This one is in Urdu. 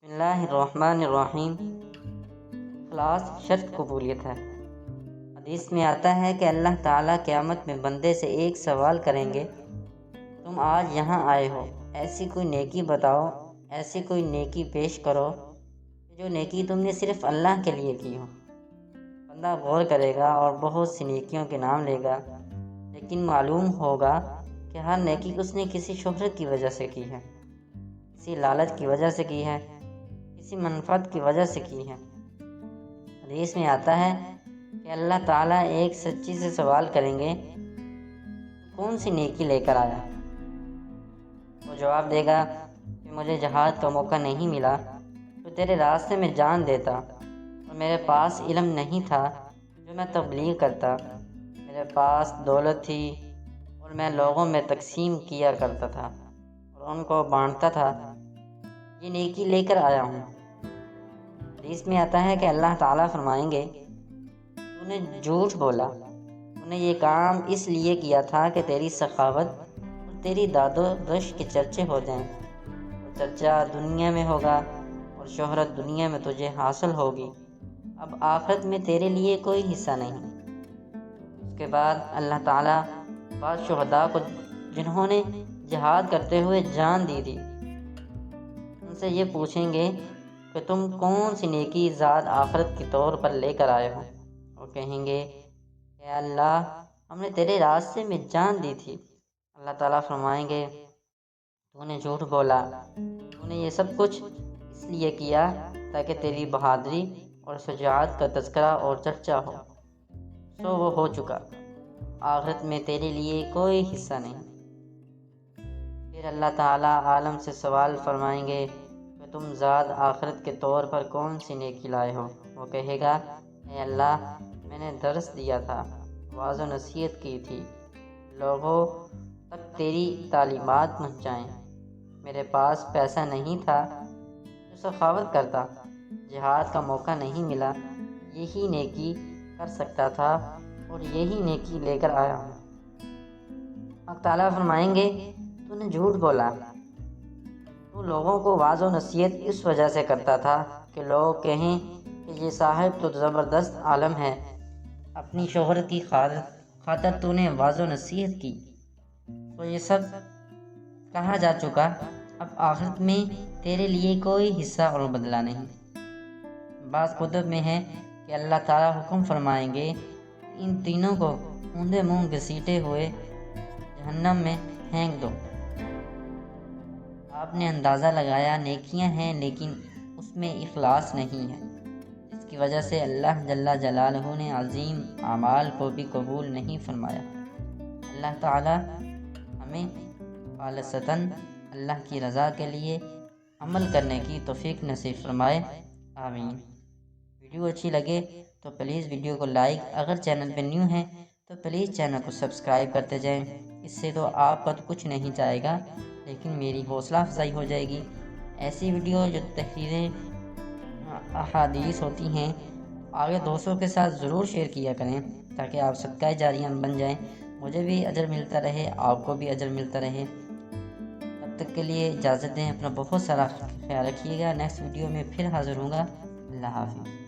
بسم اللہ الرحمن الرحیم۔ اخلاص شرط قبولیت ہے۔ حدیث میں آتا ہے کہ اللہ تعالیٰ قیامت میں بندے سے ایک سوال کریں گے، تم آج یہاں آئے ہو، ایسی کوئی نیکی بتاؤ، ایسی کوئی نیکی پیش کرو جو نیکی تم نے صرف اللہ کے لیے کی ہو۔ بندہ غور کرے گا اور بہت سی نیکیوں کے نام لے گا، لیکن معلوم ہوگا کہ ہر نیکی اس نے کسی شہرت کی وجہ سے کی ہے، کسی لالچ کی وجہ سے کی ہے، کسی منفعت کی وجہ سے کی ہے۔ حدیث میں آتا ہے کہ اللہ تعالیٰ ایک سچی سے سوال کریں گے، کون سی نیکی لے کر آیا؟ وہ جواب دے گا کہ مجھے جہاد کا موقع نہیں ملا تو تیرے راستے میں جان دیتا، اور میرے پاس علم نہیں تھا جو میں تبلیغ کرتا، میرے پاس دولت تھی اور میں لوگوں میں تقسیم کیا کرتا تھا اور ان کو بانٹتا تھا، یہ نیکی لے کر آیا ہوں۔ حدیث میں آتا ہے کہ اللہ تعالیٰ فرمائیں گے، تو نے جھوٹ بولا، تو نے یہ کام اس لیے کیا تھا کہ تیری سخاوت اور تیری داد و دش کے چرچے ہو جائیں، اور چرچا دنیا میں ہوگا اور شہرت دنیا میں تجھے حاصل ہوگی، اب آخرت میں تیرے لیے کوئی حصہ نہیں۔ اس کے بعد اللہ تعالیٰ بعض شہداء کو جنہوں نے جہاد کرتے ہوئے جان دی تھی، ان سے یہ پوچھیں گے کہ تم کون سی نیکی ذات آخرت کے طور پر لے کر آئے ہو؟ اور کہیں گے کہ اللہ، ہم نے تیرے راستے میں جان دی تھی۔ اللہ تعالیٰ فرمائیں گے، تو نے جھوٹ بولا، تو نے یہ سب کچھ اس لیے کیا تاکہ تیری بہادری اور شجاعت کا تذکرہ اور چرچا ہو، سو وہ ہو چکا، آخرت میں تیرے لیے کوئی حصہ نہیں۔ پھر اللہ تعالیٰ عالم سے سوال فرمائیں گے کہ تم ذات آخرت کے طور پر کون سی نیکی لائے ہو؟ وہ کہے گا، اے اللہ، میں نے درس دیا تھا، واعظ و نصیحت کی تھی، لوگوں تک تیری تعلیمات پہنچائیں، میرے پاس پیسہ نہیں تھا جو سخاوت کرتا، جہاد کا موقع نہیں ملا، یہی نیکی کر سکتا تھا اور یہی نیکی لے کر آیا ہوں۔ اللہ تعالیٰ فرمائیں گے، تو نے جھوٹ بولا، تو لوگوں کو واعظ و نصیحت اس وجہ سے کرتا تھا کہ لوگ کہیں کہ یہ صاحب تو زبردست عالم ہے، اپنی شہرت کی خاطر تو نے واعظ و نصیحت کی، تو یہ سب کہا جا چکا، اب آخرت میں تیرے لیے کوئی حصہ اور بدلہ نہیں۔ بعض کتب میں ہے کہ اللہ تعالیٰ حکم فرمائیں گے، ان تینوں کو اوندے منہ گھسیٹے ہوئے جہنم میں پھینک دو۔ آپ نے اندازہ لگایا نیکیاں ہیں لیکن اس میں اخلاص نہیں ہے، جس کی وجہ سے اللہ جل جلالہ نے عظیم اعمال کو بھی قبول نہیں فرمایا۔ اللہ تعالی ہمیں خالصتاً اللہ کی رضا کے لیے عمل کرنے کی توفیق نصیب فرمائے، آمین۔ ویڈیو اچھی لگے تو پلیز ویڈیو کو لائک، اگر چینل پہ نیو ہیں تو پلیز چینل کو سبسکرائب کرتے جائیں، اس سے تو آپ کا تو کچھ نہیں جائے گا لیکن میری حوصلہ افزائی ہو جائے گی۔ ایسی ویڈیو جو تحریریں احادیث ہوتی ہیں آگے دوستوں کے ساتھ ضرور شیئر کیا کریں تاکہ آپ صدقہ جاریہ بن جائیں، مجھے بھی اجر ملتا رہے، آپ کو بھی اجر ملتا رہے۔ تب تک کے لیے اجازت دیں، اپنا بہت سارا خیال رکھیے گا، نیکسٹ ویڈیو میں پھر حاضر ہوں گا۔ اللہ حافظ۔